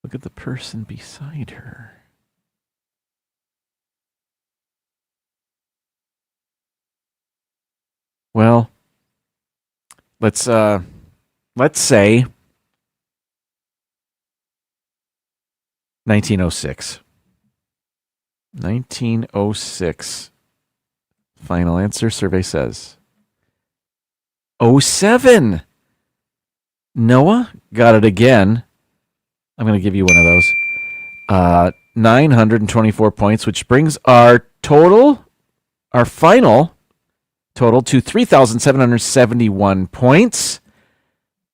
Look at the person beside her. Well, let's say 1906. 1906. Final answer, survey says. 07. Noah got it again. I'm going to give you one of those. 924 points, which brings our final total to 3,771 points.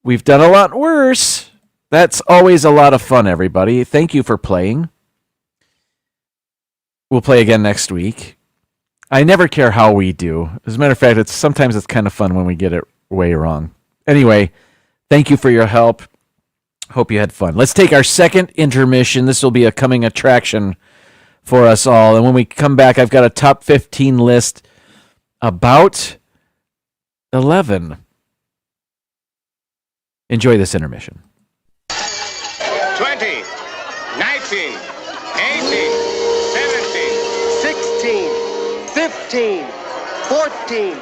We've done a lot worse. That's always a lot of fun, everybody. Thank you for playing. We'll play again next week. I never care how we do. As a matter of fact, sometimes it's kind of fun when we get it way wrong. Anyway, thank you for your help. Hope you had fun. Let's take our second intermission. This will be a coming attraction for us all. And when we come back, I've got a top 15 list about 11. Enjoy this intermission. 20, 19, 18, 17, 16, 15, 14, 13,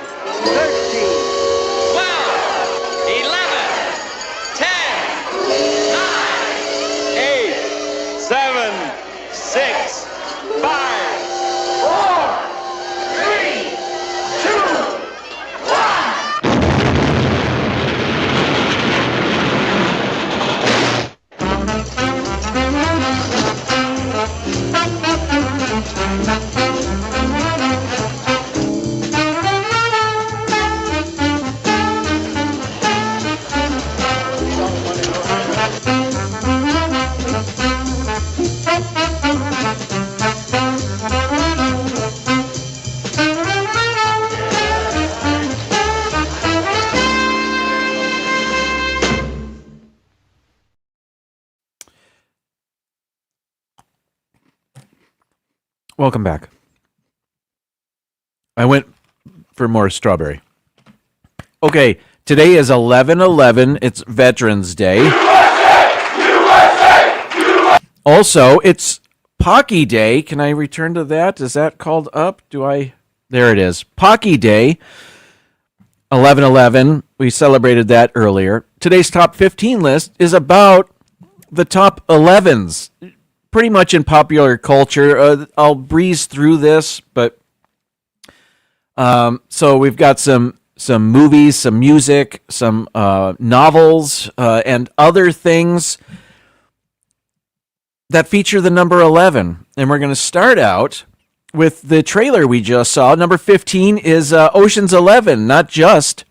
12, 11, 10, 9, 8, 7, 6, 5, 4, 3, 2, 1. Welcome back. I went for more strawberry. Okay, today is 11/11. It's Veterans Day. Also, it's Pocky Day. Can I return to that? Is that called up? There it is. Pocky Day. 11/11. We celebrated that earlier. Today's top 15 list is about the top 11s. Pretty much in popular culture. I'll breeze through this, but so we've got some movies, some music, some novels, and other things that feature the number 11. And we're going to start out with the trailer we just saw. Number 15 is Ocean's 11, not just,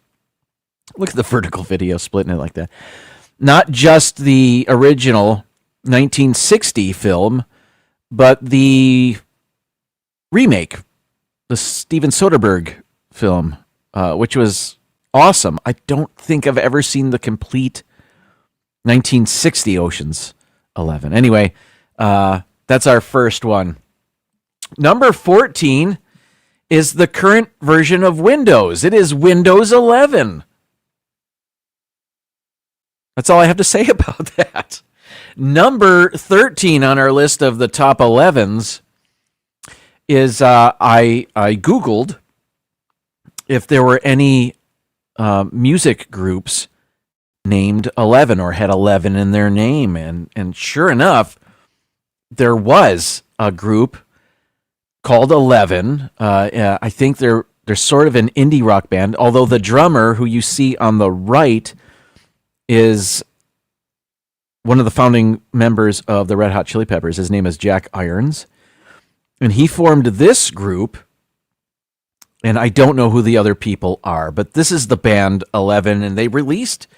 look at the vertical video splitting it like that, not just the original 1960 film, but the remake, the Steven Soderbergh film, which was awesome. I don't think I've ever seen the complete 1960 Ocean's 11. Anyway, that's our first one. Number 14 is the current version of Windows. It is Windows 11. That's all I have to say about that. Number 13 on our list of the top 11s is I Googled if there were any music groups named 11 or had 11 in their name. And sure enough, there was a group called 11. I think they're sort of an indie rock band, although the drummer who you see on the right is one of the founding members of the Red Hot Chili Peppers. His name is Jack Irons. And he formed this group, and I don't know who the other people are, but this is the band 11, and they released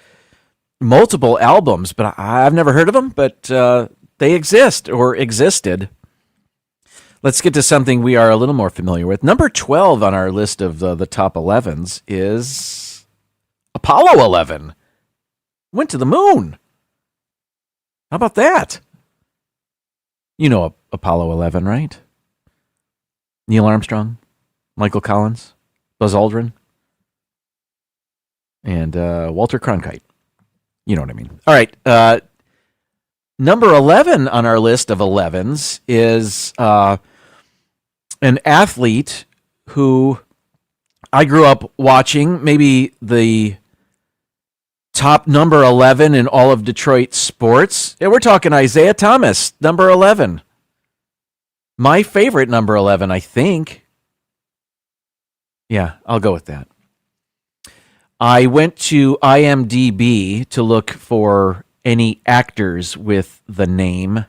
multiple albums, but I've never heard of them, but they exist or existed. Let's get to something we are a little more familiar with. Number 12 on our list of the top 11s is Apollo 11. Went to the moon. How about that? You know Apollo 11, right? Neil Armstrong, Michael Collins, Buzz Aldrin, and Walter Cronkite. You know what I mean. All right. Number 11 on our list of 11s is an athlete who I grew up watching, maybe the top number 11 in all of Detroit sports. Yeah, we're talking Isaiah Thomas, number 11. My favorite number 11, I think. Yeah, I'll go with that. I went to IMDb to look for any actors with the name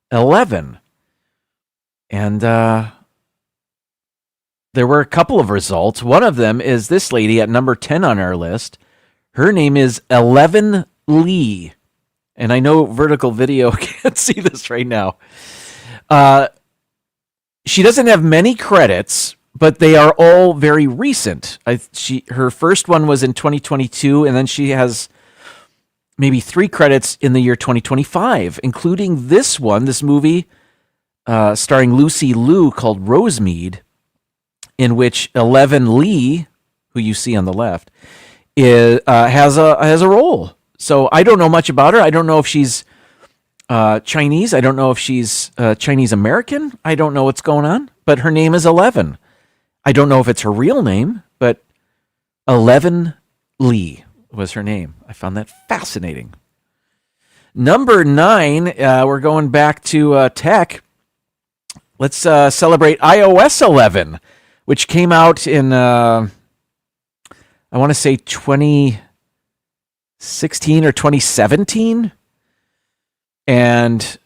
11. And there were a couple of results. One of them is this lady at number 10 on our list. Her name is 11 Lee. And I know Vertical Video can't see this right now. She doesn't have many credits, but they are all very recent. Her first one was in 2022, and then she has maybe 3 credits in the year 2025, including this movie starring Lucy Liu called Rosemead, in which 11 Lee, who you see on the left, has a role. So I don't know much about her. I don't know if she's Chinese. I don't know if she's Chinese American. I don't know what's going on. But her name is 11. I don't know if it's her real name, but 11 Lee was her name. I found that fascinating. Number 9, we're going back to tech. Let's celebrate iOS 11, which came out in, I want to say 2016 or 2017. And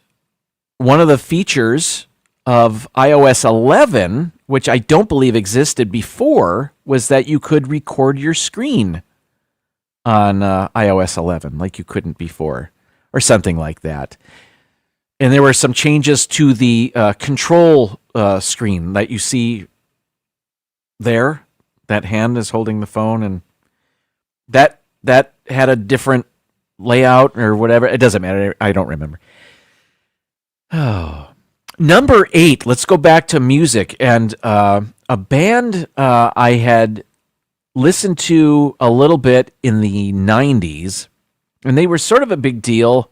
one of the features of iOS 11, which I don't believe existed before, was that you could record your screen on iOS 11 like you couldn't before, or something like that. And there were some changes to the control screen that you see there. That hand is holding the phone, and that had a different layout or whatever. It doesn't matter. I don't remember. Oh. Number 8, let's go back to music. And a band I had listened to a little bit in the 90s, and they were sort of a big deal.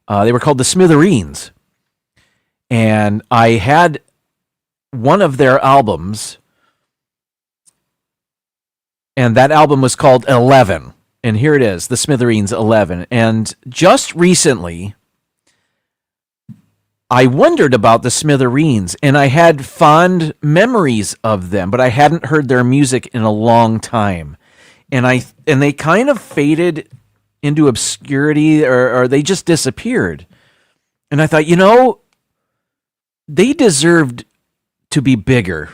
They were called the Smithereens. And I had one of their albums, and that album was called 11. And here it is, the Smithereens 11. And just recently, I wondered about the Smithereens, and I had fond memories of them, but I hadn't heard their music in a long time. And they kind of faded into obscurity, or they just disappeared. And I thought, they deserved to be bigger.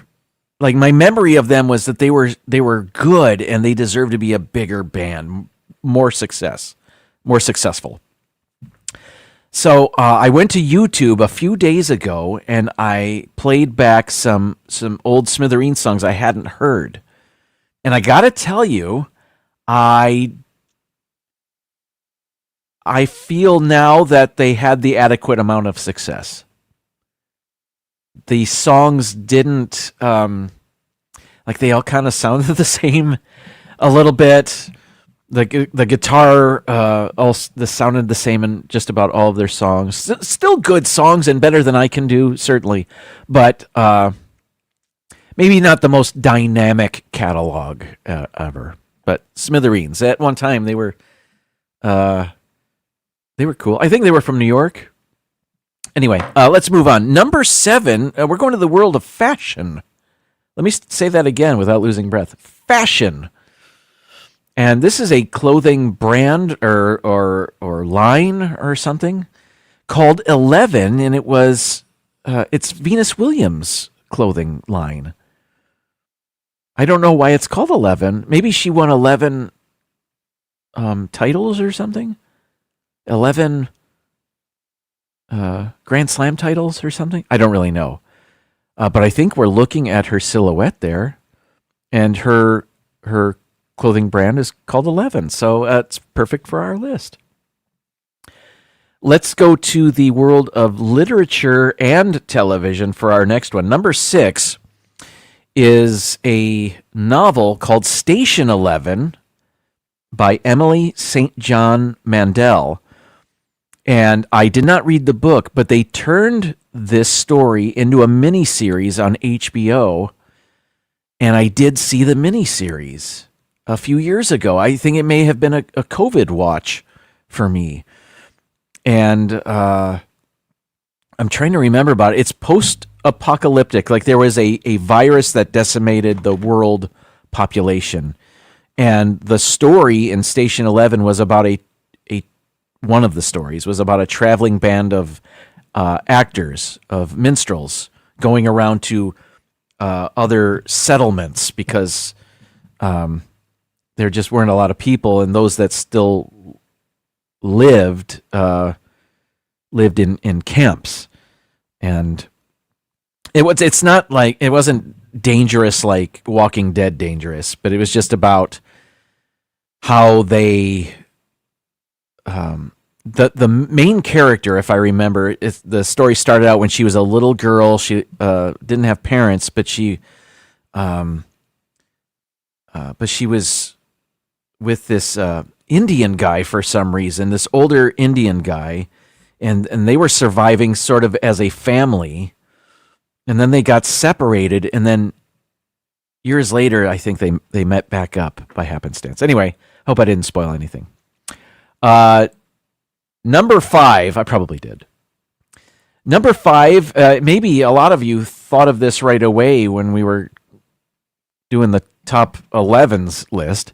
Like, my memory of them was that they were good, and they deserved to be a bigger band, more successful. So I went to YouTube a few days ago, and I played back some old Smithereens songs I hadn't heard. And I got to tell you, I feel now that they had the adequate amount of success. The songs didn't, they all kind of sounded the same a little bit. The guitar sounded the same in just about all of their songs. Still good songs and better than I can do, certainly. But maybe not the most dynamic catalog ever. But Smithereens, at one time, they were cool. I think they were from New York. Anyway, let's move on. Number 7, we're going to the world of fashion. Let me say that again without losing breath. Fashion. And this is a clothing brand or line or something called 11, and it's Venus Williams' clothing line. I don't know why it's called 11. Maybe she won 11 titles or something. 11 Grand Slam titles or something. I don't really know. But I think we're looking at her silhouette there, and her clothing brand is called 11. So it's perfect for our list. Let's go to the world of literature and television for our next one. Number 6 is a novel called Station 11 by Emily St. John Mandel. And I did not read the book, but they turned this story into a miniseries on HBO. And I did see the miniseries a few years ago. I think it may have been a COVID watch for me. And I'm trying to remember about it. It's post-apocalyptic. Like, there was a virus that decimated the world population. And the story in Station 11 was about one of the stories was about a traveling band of actors, of minstrels, going around to other settlements because there just weren't a lot of people, and those that still lived in camps. And it wasn't dangerous like Walking Dead dangerous, but it was just about how they the main character, if I remember, the story started out when she was a little girl. She didn't have parents, but she was with this Indian guy for some reason, this older Indian guy, and they were surviving sort of as a family, and then they got separated, and then years later, I think they met back up by happenstance. Anyway, hope I didn't spoil anything. Number 5, I probably did. Number 5, maybe a lot of you thought of this right away when we were doing the top 11s list.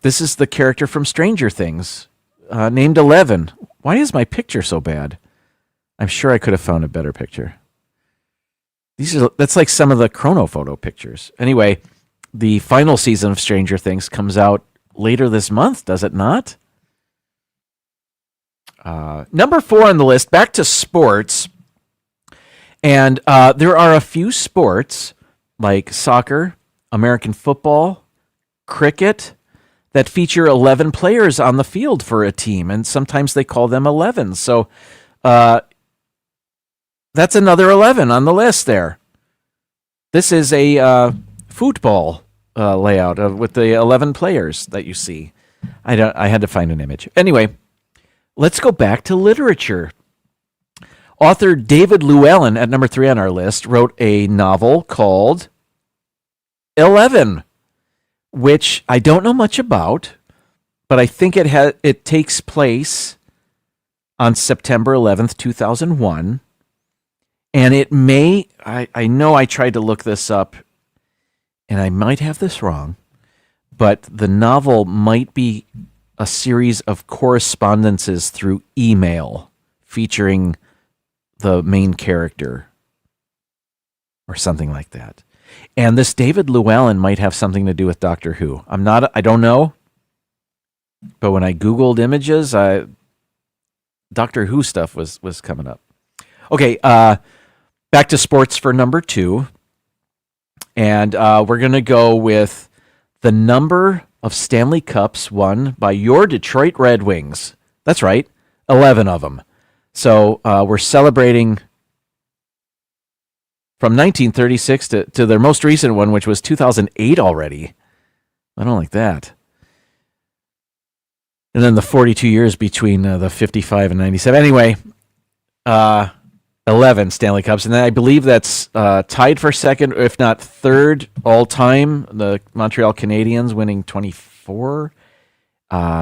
This is the character from Stranger Things, named 11. Why is my picture so bad? I'm sure I could have found a better picture. That's like some of the chrono photo pictures. Anyway, the final season of Stranger Things comes out later this month, does it not? Number 4 on the list, back to sports. And there are a few sports like soccer, American football, cricket, that feature 11 players on the field for a team, and sometimes they call them 11. So that's another 11 on the list there. This is a football layout with the 11 players that you see. I had to find an image. Anyway, let's go back to literature. Author David Llewellyn, at number 3 on our list, wrote a novel called 11, which I don't know much about, but I think it takes place on September 11th, 2001. And it may, I know I tried to look this up, and I might have this wrong, but the novel might be a series of correspondences through email featuring the main character or something like that. And this David Llewellyn might have something to do with Doctor Who. I don't know, but when I Googled images, Doctor Who stuff was coming up. Okay, back to sports for number 2. And we're going to go with the number of Stanley Cups won by your Detroit Red Wings. That's right, 11 of them. So we're celebrating from 1936 to their most recent one, which was 2008 already. I don't like that. And then the 42 years between the 55 and 97. Anyway, 11 Stanley Cups. And then I believe that's tied for second, if not third, all-time. The Montreal Canadiens winning 24.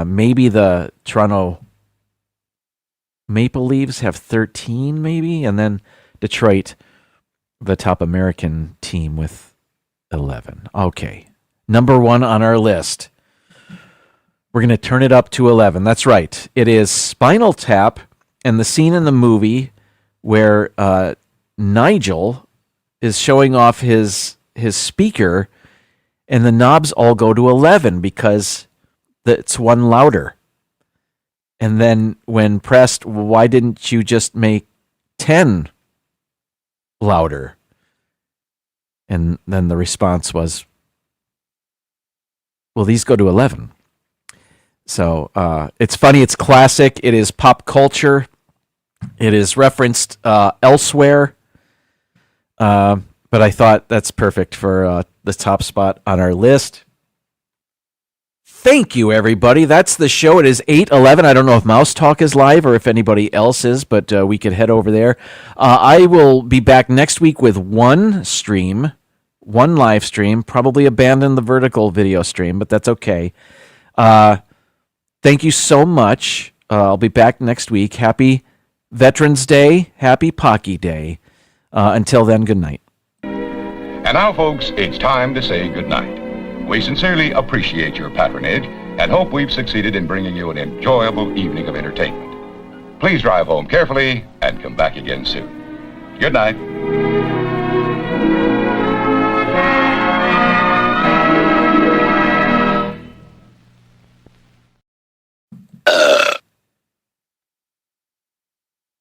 Maybe the Toronto Maple Leafs have 13, maybe. And then Detroit, the top American team, with 11. Okay. Number 1 on our list. We're going to turn it up to 11. That's right. It is Spinal Tap and the scene in the movie where Nigel is showing off his speaker, and the knobs all go to 11 because it's one louder. And then when pressed, why didn't you just make 10 louder? And then the response was, well, these go to 11. So it's funny. It's classic. It is pop culture. It is referenced elsewhere. But I thought that's perfect for the top spot on our list. Thank you, everybody. That's the show. It is 8:11. I don't know if Mouse Talk is live or if anybody else is, but we could head over there. I will be back next week with one live stream, probably abandon the vertical video stream, but that's okay. Thank you so much. I'll be back next week. Happy Veterans Day. Happy Pocky Day. Until then, good night. And now, folks, it's time to say goodnight. We sincerely appreciate your patronage and hope we've succeeded in bringing you an enjoyable evening of entertainment. Please drive home carefully and come back again soon. Good night.